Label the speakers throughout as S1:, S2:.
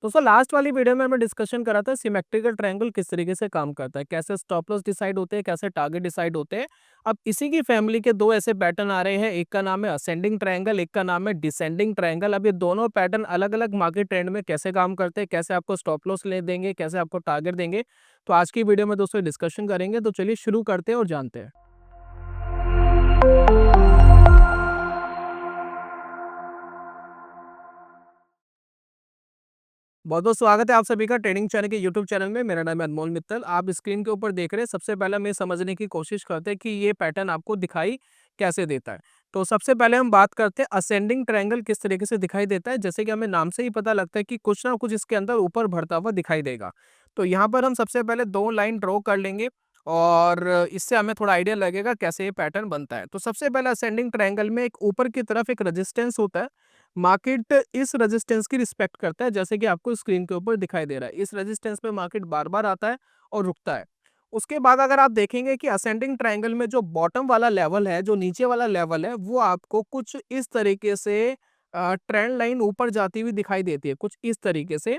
S1: दोस्तों लास्ट वाली वीडियो में हमने डिस्कशन करा था सिमेट्रिकल ट्रायंगल किस तरीके से काम करता है, कैसे स्टॉप लॉस डिसाइड होते हैं, कैसे टारगेट डिसाइड होते हैं। अब इसी की फैमिली के दो ऐसे पैटर्न आ रहे हैं, एक का नाम है असेंडिंग ट्रायंगल, एक का नाम है डिसेंडिंग ट्रायंगल। अब ये दोनों पैटर्न अलग अलग मार्केट ट्रेंड में कैसे काम करते हैं, कैसे आपको स्टॉप लॉस ले देंगे, कैसे आपको टारगेट देंगे, तो आज की वीडियो में दोस्तों डिस्कशन करेंगे। तो चलिए शुरू करते हैं और जानते हैं। बहुत बहुत स्वागत है आप सभी का ट्रेडिंग चैनल के यूट्यूब चैनल में। मेरा नाम है अनमोल मित्तल। आप स्क्रीन के ऊपर देख रहे हैं। सबसे पहले हम ये समझने की कोशिश करते हैं कि ये पैटर्न आपको दिखाई कैसे देता है। तो सबसे पहले हम बात करते हैं असेंडिंग ट्रायंगल किस तरीके से दिखाई देता है। जैसे कि हमें नाम से ही पता लगता है कि कुछ ना कुछ इसके अंदर ऊपर बढ़ता हुआ दिखाई देगा। तो यहाँ पर हम सबसे पहले दो लाइन ड्रॉ कर लेंगे और इससे हमें थोड़ा आइडिया लगेगा कैसे ये पैटर्न बनता है। तो सबसे पहले असेंडिंग ट्रायंगल में एक ऊपर की तरफ एक रेजिस्टेंस होता है। मार्केट इस रेजिस्टेंस की रिस्पेक्ट करता है, जैसे कि आपको स्क्रीन के ऊपर दिखाई दे रहा है। इस रेजिस्टेंस पे मार्केट बार बार आता है और रुकता है। उसके बाद अगर आप देखेंगे कि असेंडिंग ट्रायंगल में जो बॉटम वाला लेवल है, जो नीचे वाला लेवल है, वो आपको कुछ इस तरीके से ट्रेंड लाइन ऊपर जाती हुई दिखाई देती है, कुछ इस तरीके से।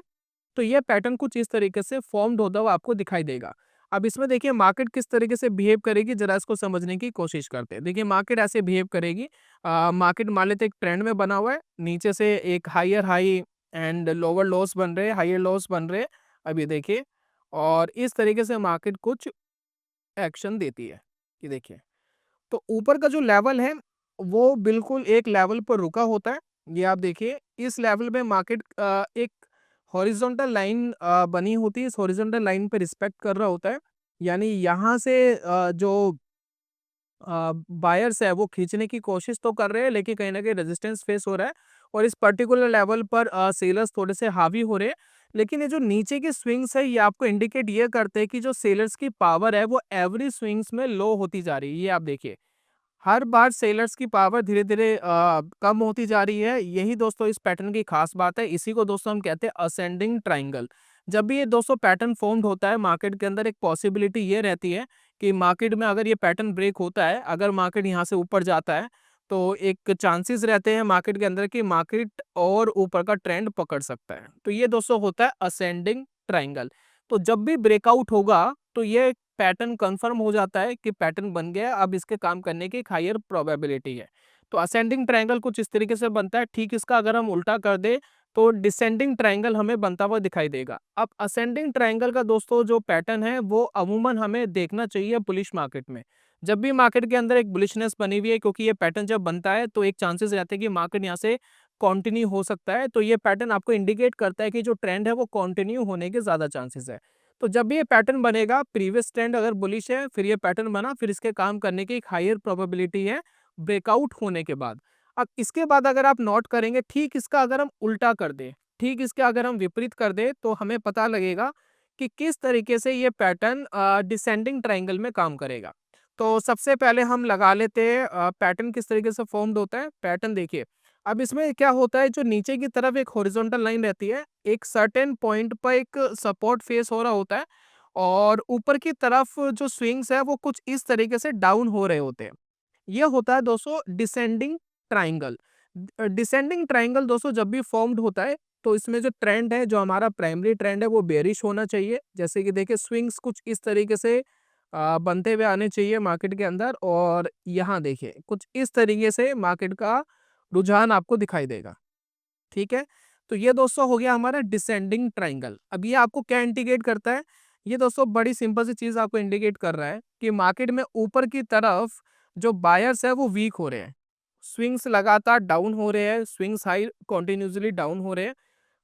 S1: तो ये पैटर्न कुछ इस तरीके से फॉर्म्ड होता हुआ आपको दिखाई देगा। अब इसमें देखिए मार्केट किस तरीके से बिहेव करेगी, जरा इसको समझने की कोशिश करते हैं। देखिए मार्केट ऐसे बिहेव करेगी। मार्केट मान लेते एक ट्रेंड में बना हुआ है, नीचे से एक higher high and lower lows बन रहे हैं, हायर लॉस बन रहे हैं। अब ये देखिए, और इस तरीके से मार्केट कुछ एक्शन देती है। ये देखिए, तो ऊपर का जो लेवल है वो बिल्कुल एक लेवल पर रुका होता है। ये आप देखिए, इस लेवल पे मार्केट एक हॉरिजॉन्टल लाइन बनी होती है। इस हॉरिजॉन्टल लाइन पे रिस्पेक्ट कर रहा होता है। यानी यहाँ से जो बायर्स है वो खींचने की कोशिश तो कर रहे हैं, लेकिन कहीं ना कहीं रेजिस्टेंस फेस हो रहा है और इस पर्टिकुलर लेवल पर सेलर्स थोड़े से हावी हो रहे हैं। लेकिन ये जो नीचे की स्विंग्स है ये आपको इंडिकेट ये करते हैं कि जो सेलर्स की पावर है वो एवरी स्विंग्स में लो होती जा रही है। ये आप देखिए, हर बार सेलर्स की पावर धीरे-धीरे कम होती जा रही है। यही दोस्तों इस पैटर्न की खास बात है। इसी को दोस्तों हम कहते हैं असेंडिंग ट्रायंगल। जब भी ये दोस्तों पैटर्न फॉर्म्ड होता है मार्केट के अंदर, एक पॉसिबिलिटी ये रहती है कि मार्केट में अगर ये पैटर्न ब्रेक होता है, अगर मार्केट यहाँ से ऊपर जाता है, तो एक चांसेस रहते हैं मार्केट के अंदर कि मार्केट और ऊपर का ट्रेंड पकड़ सकता है। तो ये दोस्तों होता है असेंडिंग ट्रायंगल। तो जब भी ब्रेकआउट होगा तो ये पैटर्न कंफर्म हो जाता है कि पैटर्न बन गया, अब इसके काम करने की एक हायर प्रोबेबिलिटी है। तो असेंडिंग ट्रायंगल कुछ इस तरीके से बनता है। ठीक इसका अगर हम उल्टा कर दें तो डिसेंडिंग ट्रायंगल हमें बनता हुआ दिखाई देगा। अब असेंडिंग ट्रायंगल का दोस्तों जो पैटर्न है वो अमूमन हमें देखना चाहिए बुलिश मार्केट में। जब भी मार्केट के अंदर एक बुलिशनेस बनी हुई है, क्योंकि ये पैटर्न जब बनता है तो एक चांसेस रहते हैं कि मार्केट यहाँ से कंटिन्यू हो सकता है। तो ये पैटर्न आपको इंडिकेट करता है कि जो ट्रेंड है वो कंटिन्यू होने के ज्यादा चांसेस है। तो जब भी ये पैटर्न बनेगा, प्रीवियस ट्रेंड अगर बुलिश है, फिर ये पैटर्न बना, फिर इसके काम करने की एक हायर प्रोबेबिलिटी है ब्रेकआउट होने के बाद। अब इसके बाद अगर आप नोट करेंगे, ठीक इसका अगर हम उल्टा कर दें, ठीक इसके अगर हम विपरीत कर दें, तो हमें पता लगेगा कि किस तरीके से ये पैटर्न डिसेंडिंग ट्रायंगल में काम करेगा। तो सबसे पहले हम लगा लेते हैं पैटर्न किस तरीके से फॉर्म्ड होता है। पैटर्न देखिए, अब इसमें क्या होता है, जो नीचे की तरफ एक हॉरिजॉन्टल लाइन रहती है, एक सर्टेन पॉइंट पर एक सपोर्ट फेस हो रहा होता है और ऊपर की तरफ जो स्विंग्स है वो कुछ इस तरीके से डाउन हो रहे होते हैं। ये होता है दोस्तों डिसेंडिंग ट्रायंगल। डिसेंडिंग ट्रायंगल दोस्तों जब भी फॉर्म्ड होता है तो इसमें जो ट्रेंड है, जो हमारा प्राइमरी ट्रेंड है, वो बेरिश होना चाहिए। जैसे कि देखिए स्विंग्स कुछ इस तरीके से बनते हुए आने चाहिए मार्केट के अंदर, और यहाँ देखिए कुछ इस तरीके से मार्केट का रुझान आपको दिखाई देगा। ठीक है, तो ये दोस्तों हो गया हमारा डिसेंडिंग ट्रायंगल। अब ये आपको क्या इंडिकेट करता है? ये दोस्तों बड़ी सिंपल सी चीज आपको इंडिकेट कर रहा है कि मार्केट में ऊपर की तरफ जो बायर्स है वो वीक हो रहे हैं। स्विंग्स लगातार डाउन हो रहे हैं, स्विंग्स हाई कंटिन्यूसली डाउन हो रहे हैं।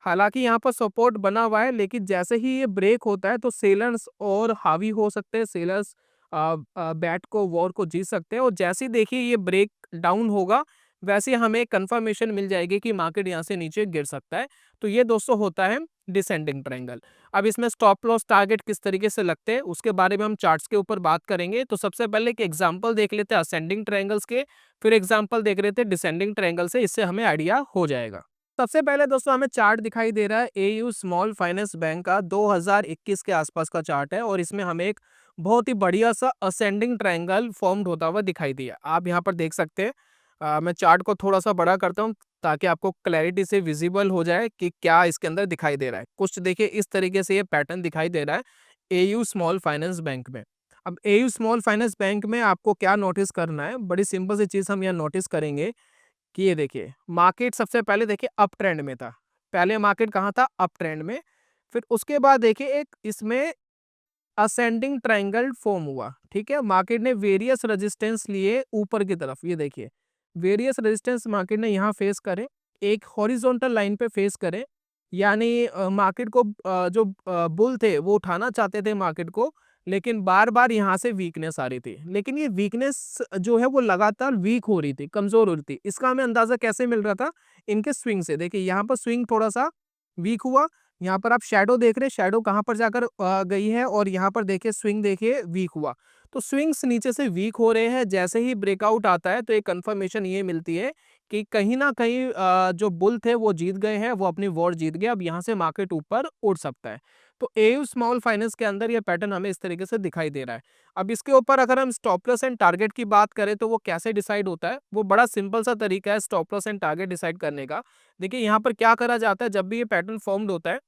S1: हालांकि यहाँ पर सपोर्ट बना हुआ है, लेकिन जैसे ही ये ब्रेक होता है तो सेलर्स और हावी हो सकते हैं, सेलर्स बैट को वॉर को जीत सकते हैं। और जैसे ही देखिए ये ब्रेक डाउन होगा, वैसे हमें कंफर्मेशन मिल जाएगी कि मार्केट यहाँ से नीचे गिर सकता है। तो ये दोस्तों होता है डिसेंडिंग ट्रायंगल। अब इसमें स्टॉप लॉस टारगेट किस तरीके से लगते हैं उसके बारे में हम चार्ट्स के ऊपर बात करेंगे। तो सबसे पहले एक एग्जांपल देख लेते हैं असेंडिंग ट्रायंगल्स के, फिर एग्जांपल देख लेते हैं डिसेंडिंग ट्रायंगल से, इससे हमें आइडिया हो जाएगा। सबसे पहले दोस्तों हमें चार्ट दिखाई दे रहा है एयू स्मॉल फाइनेंस बैंक का 2021 के आसपास का चार्ट है, और इसमें हमें एक बहुत ही बढ़िया सा असेंडिंग ट्रायंगल फॉर्म्ड होता हुआ दिखाई दिया। आप यहाँ पर देख सकते हैं। मैं चार्ट को थोड़ा सा बड़ा करता हूँ ताकि आपको क्लैरिटी से विजिबल हो जाए कि क्या इसके अंदर दिखाई दे रहा है। कुछ देखिए इस तरीके से ये पैटर्न दिखाई दे रहा है एयू स्मॉल फाइनेंस बैंक में। अब एयू स्मॉल फाइनेंस बैंक में आपको क्या नोटिस करना है, बड़ी सिंपल सी चीज़ हम यहाँ नोटिस करेंगे कि ये देखिए मार्केट सबसे पहले देखिए अप ट्रेंड में था। पहले मार्केट कहाँ था? अप ट्रेंड में। फिर उसके बाद देखिए एक इसमें असेंडिंग ट्रायंगल फॉर्म हुआ, ठीक है? मार्केट ने वेरियस रेजिस्टेंस लिए ऊपर की तरफ, ये देखिए वेरियस रेजिस्टेंस मार्केट ने यहाँ फेस करे, एक हॉरिजॉन्टल लाइन पे फेस करे, यानी मार्केट को जो बुल थे वो उठाना चाहते थे मार्केट को, लेकिन बार बार यहाँ से वीकनेस आ रही थी। लेकिन ये वीकनेस जो है वो लगातार वीक हो रही थी, कमजोर हो रही थी। इसका हमें अंदाजा कैसे मिल रहा था? इनके स्विंग से। देखिए यहाँ पर स्विंग थोड़ा सा वीक हुआ, यहाँ पर आप शैडो देख रहे हैं, शैडो कहाँ पर जाकर गई है, और यहाँ पर देखिए स्विंग देखिए वीक हुआ। तो स्विंग्स नीचे से वीक हो रहे हैं, जैसे ही ब्रेकआउट आता है तो एक कंफर्मेशन ये मिलती है कि कहीं ना कहीं जो बुल थे वो जीत गए हैं, वो अपनी वॉर जीत गए। अब यहाँ से मार्केट ऊपर उड़ सकता है। तो एयू स्मॉल फाइनेंस के अंदर ये पैटर्न हमें इस तरीके से दिखाई दे रहा है। अब इसके ऊपर अगर हम स्टॉप लॉस एंड टारगेट की बात करें तो वो कैसे डिसाइड होता है? वो बड़ा सिंपल सा तरीका है stop loss and target decide करने का। देखिए यहाँ पर क्या करा जाता है, जब भी ये पैटर्न फॉर्म्ड होता है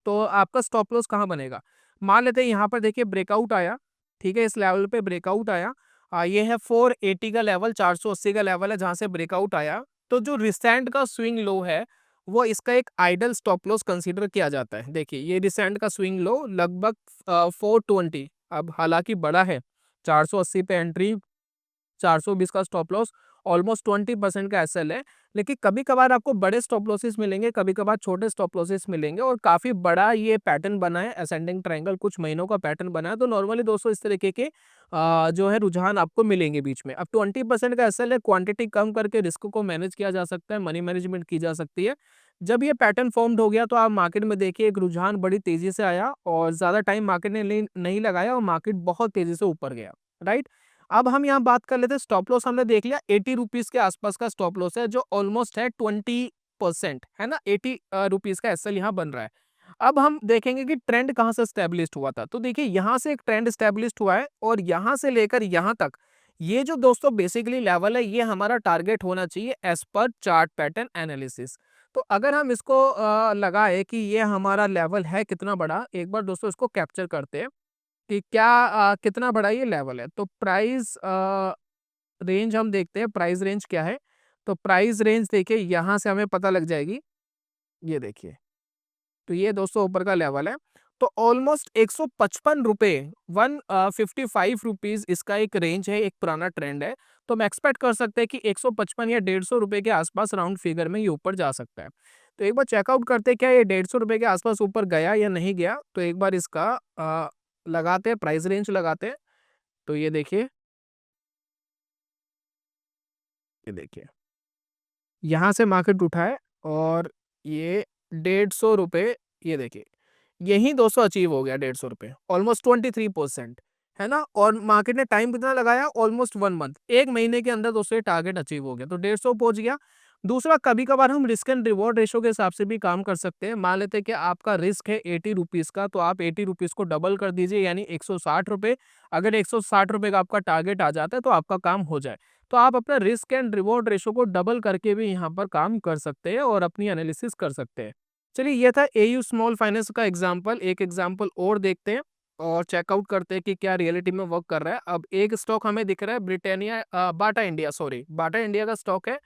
S1: तो आपका स्टॉप लॉस कहाँ बनेगा? मान लेते हैं यहाँ पर देखिए ब्रेकआउट आया, ठीक है? इस लेवल पे ब्रेकआउट आया। ये है 480 का लेवल, 480 का लेवल है जहाँ से ब्रेकआउट आया। तो जो रिसेंट का स्विंग लो है, वो इसका एक आइडल स्टॉप लॉस कंसीडर किया जाता है। देखिए ये रिसेंट का स्विंग लो लगभग 420, अब हालाँकि बड़ा है, 480 पे एंट्री, 420 का स्टॉप लॉस, ऑलमोस्ट 20% का एसएल है। लेकिन कभी-कभार आपको बड़े स्टॉप लॉसेस मिलेंगे, कभी-कभार छोटे स्टॉप लॉसेस मिलेंगे, और काफ़ी बड़ा ये पैटर्न बना है, असेंडिंग ट्रायंगल कुछ महीनों का पैटर्न बना है। तो नॉर्मली दोस्तों इस तरीके के जो है रुझान आपको मिलेंगे बीच में। अब 20% का एसएल है, क्वांटिटी कम करके रिस्क को मैनेज किया जा सकता है, मनी मैनेजमेंट की जा सकती है। जब ये पैटर्न फॉर्म्ड हो गया तो आप मार्केट में देखिए एक रुझान बड़ी तेज़ी से आया और ज़्यादा टाइम मार्केट ने नहीं लगाया और मार्केट बहुत तेज़ी से ऊपर गया, राइट? अब हम यहाँ बात कर लेते हैं स्टॉप लॉस। हमने देख लिया 80 रुपीज के आसपास का स्टॉप लॉस है, जो ऑलमोस्ट है 20%, है ना? 80 रुपीज का एसएल यहाँ बन रहा है। अब हम देखेंगे कि ट्रेंड कहाँ से स्टैब्लिश्ड हुआ था। तो देखिए यहाँ से एक ट्रेंड स्टैब्लिश्ड हुआ है और यहाँ से लेकर यहाँ तक ये जो दोस्तों बेसिकली लेवल है, ये हमारा टारगेट होना चाहिए as per chart pattern analysis. तो अगर हम इसको लगाए कि ये हमारा लेवल है कितना बड़ा, एक बार दोस्तों इसको कैप्चर करते हैं कि क्या कितना बड़ा ये लेवल है। तो प्राइस रेंज हम देखते हैं, प्राइस रेंज क्या है? तो प्राइस रेंज देखिए यहाँ से हमें पता लग जाएगी, ये देखिए। तो ये दोस्तों ऊपर का लेवल है। तो ऑलमोस्ट 155 रुपए, 155 रुपीज इसका एक रेंज है, एक पुराना ट्रेंड है। तो हम एक्सपेक्ट कर सकते हैं कि 155 या 150 रुपए के आसपास राउंड फिगर में ये ऊपर जा सकता है। तो एक बार चेकआउट करते हैं क्या ये 150 रुपए के आसपास ऊपर गया या नहीं गया। तो एक बार इसका लगाते हैं, प्राइस रेंज लगाते हैं। तो ये देखिए यहाँ से मार्केट उठा है और ये 150 रुपए, ये देखिए यही 200 अचीव हो गया, 150 रुपए, ऑलमोस्ट 23%, है ना? और मार्केट ने टाइम कितना लगाया? ऑलमोस्ट 1 मंथ, 1 महीने के अंदर दोस्तों ये टारगेट अचीव हो गया, तो 150 पहुंच गया। दूसरा, कभी कभार हम रिस्क एंड रिवॉर्ड रेशो के हिसाब से भी काम कर सकते हैं। मान लेते हैं कि आपका रिस्क है 80 रुपीज का, तो आप 80 रुपीज को डबल कर दीजिए, यानी 160 रुपए। अगर 160 रुपए का आपका टारगेट आ जाता है तो आपका काम हो जाए। तो आप अपना रिस्क एंड रिवॉर्ड रेशो को डबल करके भी यहाँ पर काम कर सकते हैं और अपनी एनालिसिस कर सकते हैं। चलिए ये था एयू स्मॉल फाइनेंस का एग्जांपल। एक एग्जांपल और देखते हैं और चेकआउट करते हैं कि क्या रियलिटी में वर्क कर रहा है। अब एक स्टॉक हमें दिख रहा है Britannia, Bata India, sorry Bata India का स्टॉक है,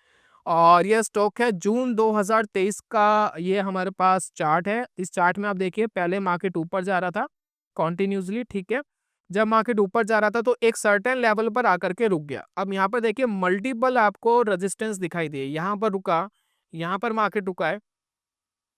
S1: और यह स्टॉक है जून 2023 का। ये हमारे पास चार्ट है। इस चार्ट में आप देखिए पहले मार्केट ऊपर जा रहा था कॉन्टिन्यूसली, ठीक है? जब मार्केट ऊपर जा रहा था तो एक सर्टेन लेवल पर आकर के रुक गया। अब यहाँ पर देखिए मल्टीपल आपको रेजिस्टेंस दिखाई दिए, यहाँ पर रुका, यहाँ पर मार्केट रुका है,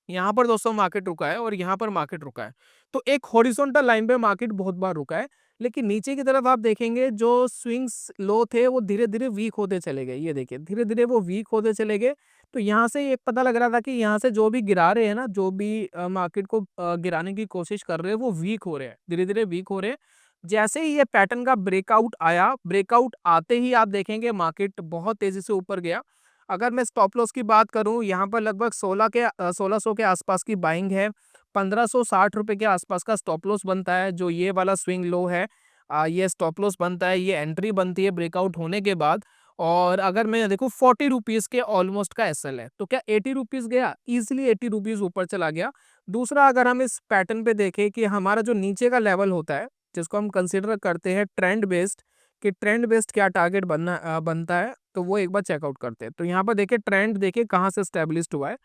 S1: यहाँ पर दोस्तों मार्केट रुका है, और यहाँ पर मार्केट रुका है। तो एक हॉरिजॉन्टल लाइन पे मार्केट बहुत बार रुका है, लेकिन नीचे की तरफ आप देखेंगे जो स्विंग्स लो थे वो धीरे धीरे वीक होते चले गए। ये देखिए धीरे धीरे वो वीक होते चले गए। तो यहाँ से ये पता लग रहा था कि यहाँ से जो भी गिरा रहे हैं ना, जो भी मार्केट को गिराने की कोशिश कर रहे हैं, वो वीक हो रहे हैं, धीरे धीरे वीक हो रहे हैं। जैसे ही ये पैटर्न का ब्रेकआउट आया, ब्रेकआउट आते ही आप देखेंगे मार्केट बहुत तेजी से ऊपर गया। अगर मैं स्टॉप लॉस की बात करूं, यहाँ पर लगभग 1600 के आसपास की बाइंग है। 1560 रुपए के आसपास का स्टॉप लॉस बनता है, जो ये वाला स्विंग लो है। ये स्टॉप लॉस बनता है, ये एंट्री बनती है ब्रेकआउट होने के बाद। और अगर मैं देखूँ 40 रुपीज़ के ऑलमोस्ट का एसएल है, तो क्या 80 रुपीज़ गया? ईज़िली 80 रुपीज़ ऊपर चला गया। दूसरा, अगर हम इस पैटर्न पे देखें कि हमारा जो नीचे का लेवल होता है, जिसको हम कंसीडर करते हैं ट्रेंड बेस्ड, कि ट्रेंड बेस्ड क्या टारगेट बनता है, तो वो एक बार चेकआउट करते हैं। तो यहाँ पर देखिए ट्रेंड देखिए कहाँ से एस्टेब्लिश्ड हुआ है।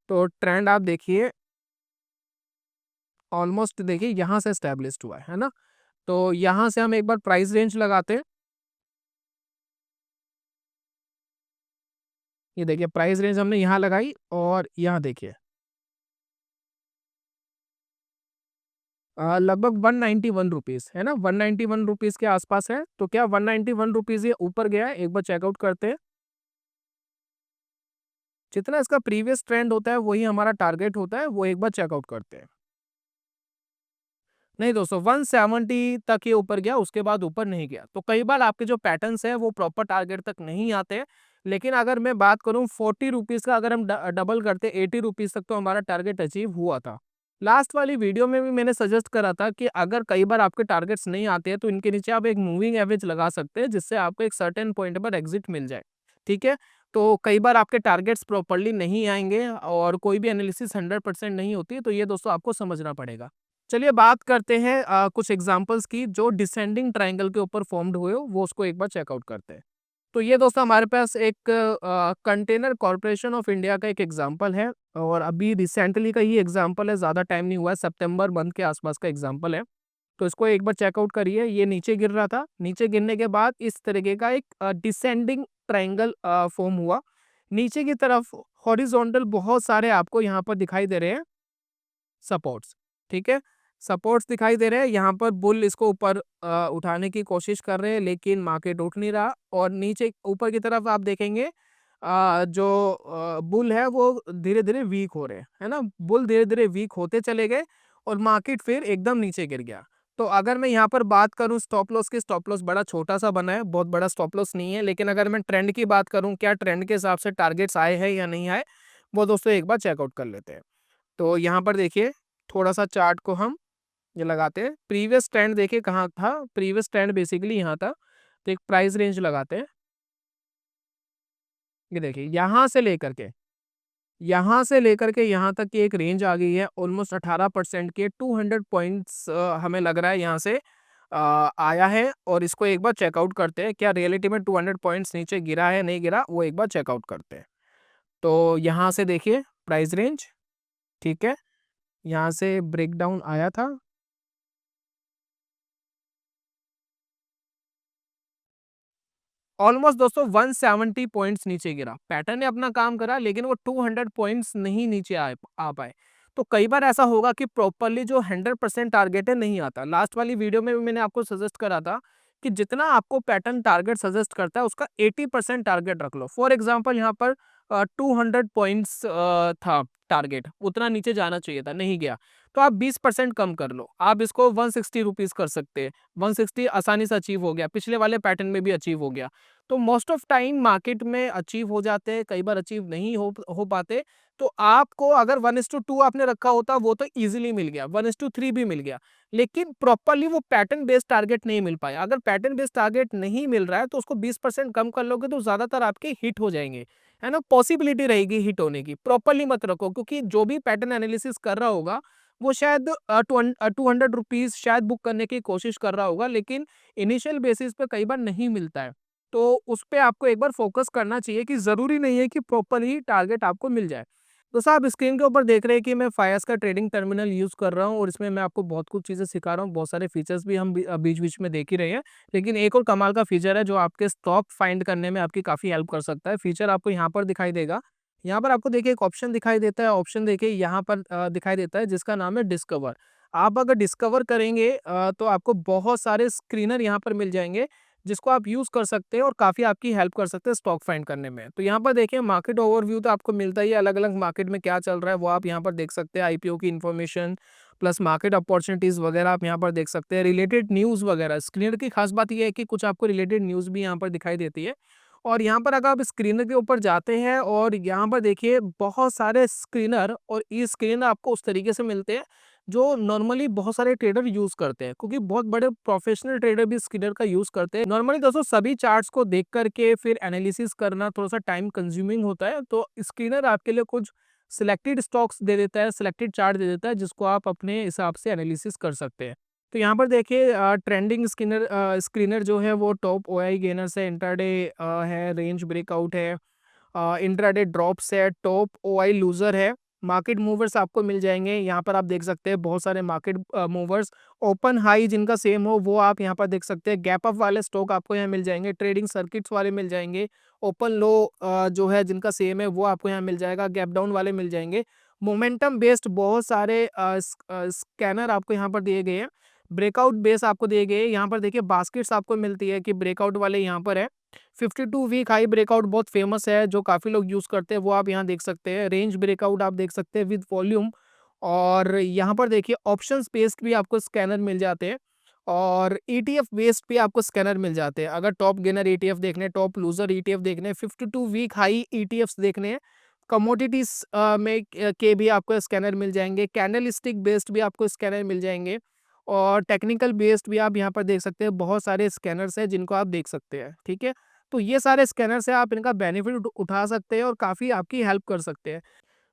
S1: तो ट्रेंड आप देखिए ऑलमोस्ट देखिए यहाँ से एस्टेब्लिश्ड हुआ है ना? तो यहाँ से हम एक बार प्राइस रेंज लगाते हैं। ये देखिए प्राइस रेंज हमने यहाँ लगाई और यहाँ देखिए लगभग 191 रुपीज़ है ना? 191 रुपीज़ के आसपास है। तो क्या 191 रुपीज़ ये ऊपर गया है? एक बार चेकआउट करते हैं। जितना इसका प्रीवियस ट्रेंड होता है वही हमारा टारगेट होता है, वो एक बार चेकआउट करते हैं। नहीं दोस्तों, 170 तक ये ऊपर गया, उसके बाद ऊपर नहीं गया। तो कई बार आपके जो पैटर्न्स हैं वो प्रॉपर टारगेट तक नहीं आते। लेकिन अगर मैं बात करूँ 40 रुपीज़ का, अगर हम डबल करते 80 रुपीज़ तक, तो हमारा टारगेट अचीव हुआ था। लास्ट वाली वीडियो में भी मैंने सजेस्ट करा था कि अगर कई बार आपके टारगेट्स नहीं आते हैं तो इनके नीचे आप एक मूविंग एवरेज लगा सकते हैं, जिससे आपको एक सर्टेन पॉइंट पर एग्जिट मिल जाए। ठीक है? तो कई बार आपके टारगेट्स प्रॉपर्ली नहीं आएँगे और कोई भी एनालिसिस 100% नहीं होती है, तो ये दोस्तों आपको समझना पड़ेगा। चलिए बात करते हैं कुछ एग्जांपल्स की जो डिसेंडिंग ट्रायंगल के ऊपर फॉर्म्ड हुए हो, वो उसको एक बार चेकआउट करते हैं। तो ये दोस्तों हमारे पास एक कंटेनर कॉर्पोरेशन ऑफ इंडिया का एक एग्जांपल है और अभी रिसेंटली का ही एग्जांपल है, ज़्यादा टाइम नहीं हुआ है, सितंबर मंथ के आसपास का एग्जांपल है। तो इसको एक बार चेकआउट करिए। ये नीचे गिर रहा था, नीचे गिरने के बाद इस तरीके का एक डिसेंडिंग ट्रायंगल फॉर्म हुआ। नीचे की तरफ हॉरिजॉन्टल बहुत सारे आपको यहाँ पर दिखाई दे रहे हैं सपोर्ट्स। ठीक है? सपोर्ट्स दिखाई दे रहे हैं, यहाँ पर बुल इसको ऊपर उठाने की कोशिश कर रहे हैं, लेकिन मार्केट उठ नहीं रहा और नीचे ऊपर की तरफ आप देखेंगे जो बुल है वो धीरे-धीरे वीक हो रहे हैं, है ना? बुल धीरे-धीरे वीक होते चले गए और मार्केट फिर एकदम नीचे गिर गया। तो अगर मैं यहाँ पर बात करूँ स्टॉप लॉस की, स्टॉप लॉस बड़ा छोटा-सा बना है, बहुत बड़ा स्टॉप लॉस नहीं है। लेकिन अगर मैं ट्रेंड की बात करूँ, क्या ट्रेंड के हिसाब से टारगेट्स आए हैं या नहीं आए, वो दोस्तों एक बार चेकआउट कर लेते हैं। तो यहाँ पर देखिए थोड़ा-सा चार्ट को हम ये लगाते हैं। प्रीवियस ट्रेंड देखिए कहाँ था, प्रीवियस ट्रेंड बेसिकली यहाँ था। तो एक प्राइस रेंज लगाते हैं। ये देखिए यहाँ से लेकर के यहाँ तक की एक रेंज आ गई है ऑलमोस्ट 18% के 200 पॉइंट्स हमें लग रहा है यहाँ से आया है और इसको एक बार चेकआउट करते हैं। क्या रियलिटी में 200 पॉइंट्स नीचे गिरा है, नहीं गिरा, वो एक बार चेकआउट करते हैं। तो यहाँ से देखिए प्राइस रेंज, ठीक है? यहाँ से ब्रेकडाउन आया था। ऑलमोस्ट दोस्तों 170 पॉइंट्स नीचे गिरा। पैटर्न ने अपना काम करा लेकिन वो 200 पॉइंट्स नहीं नीचे आ पाए। तो कई बार ऐसा होगा कि प्रॉपर्ली जो 100% टारगेट है नहीं आता। लास्ट वाली वीडियो में भी मैंने आपको सजेस्ट करा था कि जितना आपको पैटर्न टारगेट सजेस्ट करता है उसका 80% टारगेट रख लो। फॉर एग्जांपल यहाँ पर 200 पॉइंट्स था टारगेट, उतना नीचे जाना चाहिए था, नहीं गया। तो आप 20% कम कर लो, आप इसको 160 रुपीज़ कर सकते हैं। 160 आसानी से अचीव हो गया, पिछले वाले पैटर्न में भी अचीव हो गया। तो मोस्ट ऑफ टाइम मार्केट में अचीव हो जाते हैं, कई बार अचीव नहीं हो पाते। तो आपको अगर 1:2 आपने रखा होता वो तो ईज़िली मिल गया, 1:3 भी मिल गया। लेकिन प्रॉपर्ली वो पैटर्न बेस्ड टारगेट नहीं मिल पाया। अगर पैटर्न बेस्ड टारगेट नहीं मिल रहा है तो उसको 20% कम कर लोगे तो ज़्यादातर आपके हिट हो जाएँगे, है ना? पॉसिबिलिटी रहेगी हिट होने की। प्रॉपर्ली मत रखो क्योंकि जो भी पैटर्न एनालिसिस कर रहा होगा वो शायद 200 रुपीज़ शायद बुक करने की कोशिश कर रहा होगा, लेकिन इनिशियल बेसिस पे कई बार नहीं मिलता है। तो उस पे आपको एक बार फ़ोकस करना चाहिए कि ज़रूरी नहीं है कि प्रॉपर ही टारगेट आपको मिल जाए। तो साहब स्क्रीन के ऊपर देख रहे हैं कि मैं फायस का ट्रेडिंग टर्मिनल यूज़ कर रहा हूँ और इसमें मैं आपको बहुत कुछ चीज़ें सिखा रहा हूँ। बहुत सारे फीचर्स भी हम बीच-बीच में देख ही रहे हैं। लेकिन एक और कमाल का फीचर है जो आपके स्टॉक फाइंड करने में आपकी काफ़ी हेल्प कर सकता है। फीचर आपको यहाँ पर दिखाई देगा। यहाँ पर आपको देखिए एक ऑप्शन दिखाई देता है, ऑप्शन देखिए यहाँ पर दिखाई देता है जिसका नाम है डिस्कवर। आप अगर डिस्कवर करेंगे तो आपको बहुत सारे स्क्रीनर यहाँ पर मिल जाएँगे, जिसको आप यूज़ कर सकते हैं और काफ़ी आपकी हेल्प कर सकते हैं स्टॉक फाइंड करने में। तो यहाँ पर देखिए मार्केट ओवरव्यू तो आपको मिलता ही है, अलग-अलग मार्केट में क्या चल रहा है वो आप यहाँ पर देख सकते हैं। आईपीओ की इन्फॉर्मेशन प्लस मार्केट अपॉर्चुनिटीज़ वगैरह आप यहाँ पर देख सकते हैं। रिलेटेड न्यूज़ वगैरह, स्क्रीनर की खास बात ये है कि कुछ आपको रिलेटेड न्यूज़ भी यहाँ पर दिखाई देती है और यहाँ पर अगर आप स्क्रीनर के ऊपर जाते हैं और यहाँ पर देखिए बहुत सारे स्क्रीनर और ई स्क्रीनर आपको उस तरीके से मिलते हैं जो नॉर्मली बहुत सारे ट्रेडर यूज करते हैं, क्योंकि बहुत बड़े प्रोफेशनल ट्रेडर भी स्क्रीनर का यूज करते हैं। नॉर्मली दोस्तों सभी चार्ट्स को देख करके फिर एनालिसिस करना थोड़ा सा टाइम कंज्यूमिंग होता है, तो स्क्रीनर आपके लिए कुछ सिलेक्टेड स्टॉक्स दे देता है, सिलेक्टेड चार्ट दे देता है जिसको आप अपने हिसाब से एनालिसिस कर सकते हैं। तो यहाँ पर देखिए ट्रेंडिंग स्क्रीनर जो है वो टॉप ओआई गेनर्स है, इंट्राडे है, रेंज ब्रेकआउट है, इंट्राडे ड्रॉप्स है, टॉप ओआई लूजर है, मार्केट मूवर्स आपको मिल जाएंगे। यहाँ पर आप देख सकते हैं बहुत सारे मार्केट मूवर्स, ओपन हाई जिनका सेम हो वो आप यहाँ पर देख सकते हैं। गैप अप वाले स्टॉक आपको यहाँ मिल जाएंगे, ट्रेडिंग सर्किट्स वाले मिल जाएंगे, ओपन लो जो है जिनका सेम है वो आपको यहाँ मिल जाएगा, गैप डाउन वाले मिल जाएंगे। मोमेंटम बेस्ड बहुत सारे स्कैनर आपको यहाँ पर दिए गए हैं, ब्रेकआउट बेस आपको दिए गए। यहाँ पर देखिए बास्केट्स आपको मिलती है कि ब्रेकआउट वाले यहाँ पर है। 52 वीक हाई ब्रेकआउट बहुत फेमस है जो काफी लोग यूज करते हैं, वो आप यहाँ देख सकते हैं। रेंज ब्रेकआउट आप देख सकते हैं विद वॉल्यूम। और यहाँ पर देखिए ऑप्शंस बेस्ड भी आपको स्कैनर मिल जाते हैं और ईटीएफ बेस्ड भी आपको स्कैनर मिल जाते हैं। अगर टॉप गेनर ईटीएफ देखने, टॉप लूजर ईटीएफ देखने, 52 वीक हाई ईटीएफ्स देखने हैं, कमोडिटीज में के भी आपको स्कैनर मिल जाएंगे, कैंडल स्टिक बेस्ड भी आपको स्कैनर मिल जाएंगे और टेक्निकल बेस्ड भी आप यहाँ पर देख सकते हैं। बहुत सारे स्कैनर्स हैं जिनको आप देख सकते हैं, ठीक है। तो ये सारे स्कैनर से आप इनका बेनिफिट उठा सकते हैं और काफ़ी आपकी हेल्प कर सकते हैं।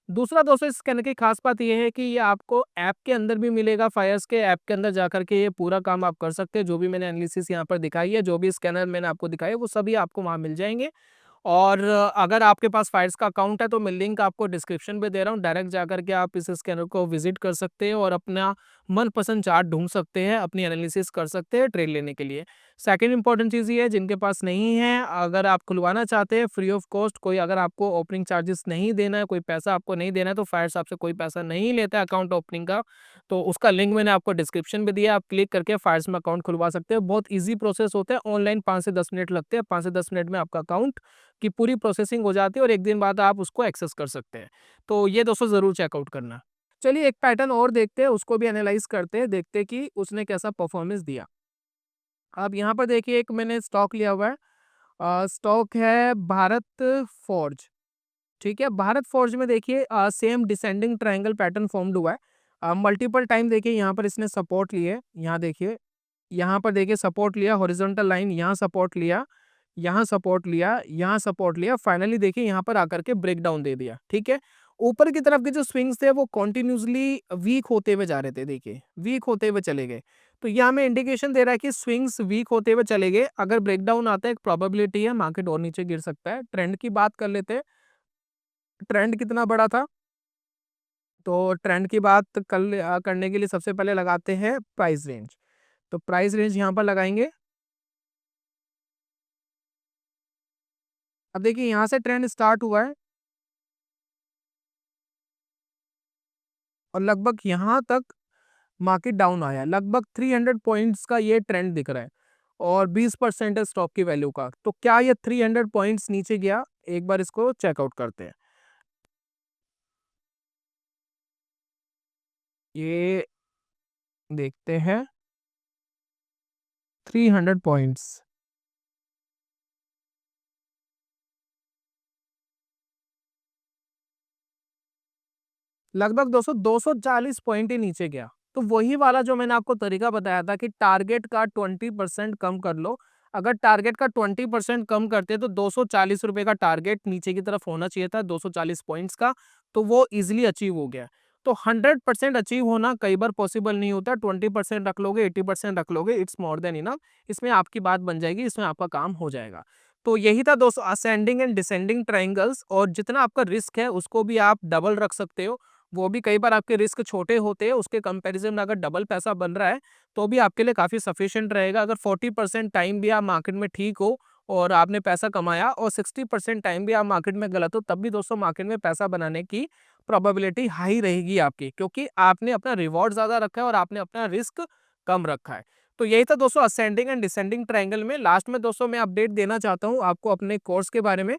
S1: दूसरा दोस्तों इस स्कैनर की खास बात ये है कि ये आपको ऐप के अंदर भी मिलेगा, फायर्स के ऐप के अंदर जाकर के ये पूरा काम आप कर सकते हैं। जो भी मैंने एनालिसिस यहाँ पर दिखाई है, जो भी स्कैनर मैंने आपको दिखाई है, वो सभी आपको वहाँ मिल जाएंगे। और अगर आपके पास फायर्स का अकाउंट है तो मैं लिंक आपको डिस्क्रिप्शन में दे रहा हूँ, डायरेक्ट जाकर के आप इस स्कैनर को विजिट कर सकते हैं और अपना मनपसंद चार्ट ढूंढ सकते हैं, अपनी एनालिसिस कर सकते हैं ट्रेड लेने के लिए। सेकंड इंपॉर्टेंट चीज़ ये है, जिनके पास नहीं है, अगर आप खुलवाना चाहते हैं फ्री ऑफ कॉस्ट, कोई अगर आपको ओपनिंग चार्जेस नहीं देना है, कोई पैसा आपको नहीं देना है, तो फायर्स आपसे कोई पैसा नहीं लेता है अकाउंट ओपनिंग का, तो उसका लिंक मैंने आपको डिस्क्रिप्शन में दिया, आप क्लिक करके फायर्स में अकाउंट खुलवा सकते हैं। बहुत ईजी प्रोसेस होता है, ऑनलाइन 5 से 10 मिनट लगते हैं, 5 से 10 मिनट में आपका अकाउंट की पूरी प्रोसेसिंग हो जाती है और एक दिन बाद आप उसको एक्सेस कर सकते हैं। तो ये दोस्तों ज़रूर चेकआउट करना। चलिए एक पैटर्न और देखते हैं, उसको भी एनालाइज करते हैं, देखते हैं कि उसने कैसा परफॉर्मेंस दिया। अब यहाँ पर देखिए एक मैंने स्टॉक लिया हुआ है, स्टॉक है भारत फोर्ज, ठीक है। भारत फोर्ज में देखिए same descending triangle pattern formed हुआ है। मल्टीपल टाइम देखिए यहाँ पर इसने सपोर्ट लिए, यहाँ देखिए, यहाँ पर देखिए सपोर्ट लिया, हॉरिजॉन्टल लाइन यहाँ सपोर्ट लिया, यहाँ सपोर्ट लिया, यहाँ सपोर्ट लिया, फाइनली देखिए यहाँ पर आकर के ब्रेक डाउन दे दिया, ठीक है। ऊपर की तरफ के जो स्विंग्स थे वो कॉन्टिन्यूसली वीक होते हुए जा रहे थे, देखिए वीक होते हुए चले गए। तो ये हमें इंडिकेशन दे रहा है कि स्विंग्स वीक होते हुए चले गए। अगर ब्रेक डाउन आता है एक प्रोबेबिलिटी है मार्केट और नीचे गिर सकता है। ट्रेंड की बात कर लेते हैं, ट्रेंड कितना बड़ा था, तो ट्रेंड की बात करने के लिए सबसे पहले लगाते हैं प्राइस रेंज। तो प्राइस रेंज यहाँ पर लगाएंगे। अब देखिए यहाँ से ट्रेंड स्टार्ट हुआ है और लगभग यहाँ तक मार्केट डाउन आया है, लगभग 300 पॉइंट्स का ये ट्रेंड दिख रहा है और 20% है स्टॉक की वैल्यू का। तो क्या ये 300 पॉइंट्स नीचे गया, एक बार इसको चेकआउट करते हैं। ये देखते हैं 300 पॉइंट्स, लगभग 240 पॉइंट ही नीचे गया। तो वही वाला जो मैंने आपको तरीका बताया था कि टारगेट का 20% कम कर लो। अगर टारगेट का 20% कम करते तो 240 रुपए का टारगेट नीचे की तरफ होना चाहिए था, 240 पॉइंट्स का, तो वो इजिली अचीव हो गया। तो 100% अचीव होना कई बार पॉसिबल नहीं होता। 20% रख लोगे, 80% रख लोगे, इट्स मोर देन इनफ। इसमें आपकी बात बन जाएगी, इसमें आपका काम हो जाएगा। तो यही था दोस्तों असेंडिंग एंड डिसेंडिंग ट्रायंगल्स। और जितना आपका रिस्क है उसको भी आप डबल रख सकते हो। वो भी कई बार आपके रिस्क छोटे होते हैं, उसके कंपैरिजन में अगर डबल पैसा बन रहा है तो भी आपके लिए काफ़ी सफिशिएंट रहेगा। अगर 40% टाइम भी आप मार्केट में ठीक हो और आपने पैसा कमाया और 60% टाइम भी आप मार्केट में गलत हो, तब भी दोस्तों मार्केट में पैसा बनाने की प्रोबेबिलिटी हाई रहेगी आपकी, क्योंकि आपने अपना रिवॉर्ड ज़्यादा रखा है और आपने अपना रिस्क कम रखा है। तो यही था दोस्तों असेंडिंग एंड डिसेंडिंग ट्रायंगल में। लास्ट में दोस्तों मैं अपडेट देना चाहता हूँ आपको अपने कोर्स के बारे में।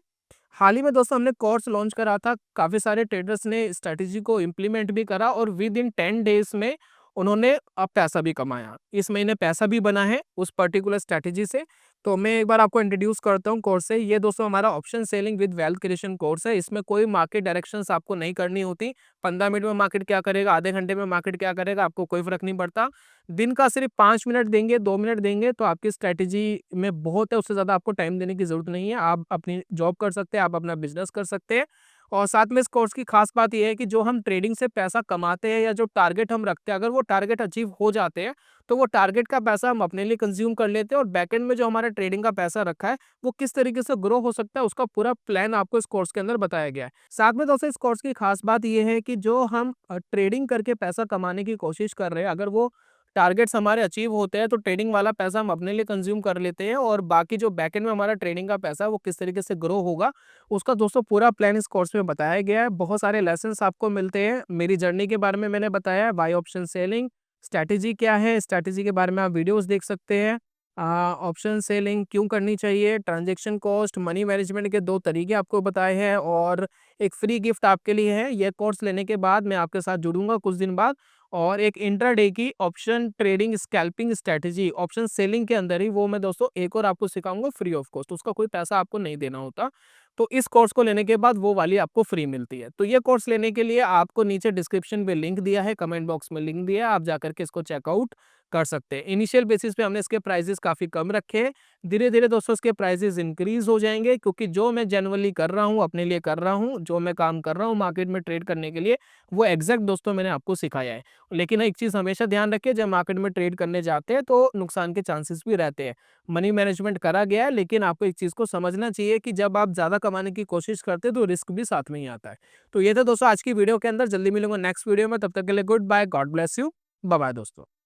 S1: हाल ही में दोस्तों हमने कोर्स लॉन्च करा था, काफ़ी सारे ट्रेडर्स ने स्ट्रैटेजी को इम्प्लीमेंट भी करा और विद इन 10 डेज में उन्होंने पैसा भी कमाया। इस महीने पैसा भी बना है उस पर्टिकुलर स्ट्रैटेजी से। तो मैं एक बार आपको इंट्रोड्यूस करता हूँ कोर्स से। ये दोस्तों हमारा option selling with wealth creation course है। इसमें कोई मार्केट डायरेक्शंस आपको नहीं करनी होती। 15 मिनट में मार्केट क्या करेगा, आधे घंटे में मार्केट क्या करेगा, आपको कोई फ़र्क नहीं पड़ता। दिन का सिर्फ 5 मिनट देंगे, 2 मिनट देंगे तो आपकी स्ट्रैटेजी में बहुत है, उससे ज़्यादा आपको टाइम देने की ज़रूरत नहीं है। आप अपनी जॉब कर सकते हैं, आप अपना बिज़नेस कर सकते हैं। और साथ में इस कोर्स की खास बात ये है कि जो हम ट्रेडिंग से पैसा कमाते हैं या जो टारगेट हम रखते हैं, अगर वो टारगेट अचीव हो जाते हैं, तो वो टारगेट का पैसा हम अपने लिए कंज्यूम कर लेते हैं और बैकएंड में जो हमारा ट्रेडिंग का पैसा रखा है, वो किस तरीके से ग्रो हो सकता है, उसका पूरा प्लान आपको इस कोर्स के अंदर बताया गया है। साथ में दोस्तों इस कोर्स की खास बात ये है कि जो हम ट्रेडिंग करके पैसा कमाने की कोशिश कर रहे हैं, अगर वो टारगेट्स हमारे अचीव होते हैं, तो ट्रेडिंग वाला पैसा हम अपने लिए कंज्यूम कर लेते हैं और बाकी जो बैकएंड में हमारा ट्रेडिंग का पैसा है, वो किस तरीके से ग्रो होगा, उसका दोस्तों पूरा प्लान इस कोर्स में बताया गया है। बहुत सारे लेसन्स आपको मिलते हैं। मेरी जर्नी के बारे में मैंने बताया है, बाय ऑप्शन सेलिंग, स्ट्रैटेजी क्या है, स्ट्रैटेजी के बारे में आप वीडियोज़ देख सकते हैं। ऑप्शन सेलिंग क्यों करनी चाहिए, ट्रांज़ैक्शन कॉस्ट, मनी मैनेजमेंट के 2 तरीके आपको बताए हैं और एक फ्री गिफ्ट आपके लिए है। ये कोर्स लेने के बाद मैं आपके साथ जुड़ूँगा कुछ दिन बाद और एक इंट्राडे की option trading scalping strategy option selling के अंदर ही वो मैं दोस्तों एक और आपको सिखाऊँगा फ्री ऑफ कॉस्ट, उसका कोई पैसा आपको नहीं देना होता। तो इस कोर्स को लेने के बाद वो वाली आपको फ्री मिलती है। तो ये कोर्स लेने के लिए आपको नीचे डिस्क्रिप्शन में लिंक दिया है, कमेंट बॉक्स में लिंक दिया है, आप जाकर के इसको चेकआउट कर सकते हैं। इनिशियल बेसिस पे हमने इसके प्राइसेस काफ़ी कम रखे हैं। धीरे-धीरे दोस्तों इसके प्राइसेस इंक्रीज़ हो जाएँगे क्योंकि जो मैं जेनुइनली कर रहा हूँ, अपने लिए कर रहा हूँ, जो मैं काम कर रहा हूँ मार्केट में ट्रेड करने के लिए, वो एग्ज़ैक्ट दोस्तों मैंने आपको सिखाया है। लेकिन एक चीज़ हमेशा ध्यान रखिए, जब मार्केट में ट्रेड करने जाते हैं तो नुकसान के चांसेस भी रहते हैं। मनी मैनेजमेंट करा गया है, लेकिन आपको एक चीज़ को समझना चाहिए कि जब आप ज़्यादा कमाने की कोशिश करते हैं तो रिस्क भी साथ में ही आता है। तो ये था दोस्तों आज की वीडियो के अंदर। जल्दी मिलूँगा नेक्स्ट वीडियो में, तब तक के लिए good bye, God bless you. Bye bye दोस्तों।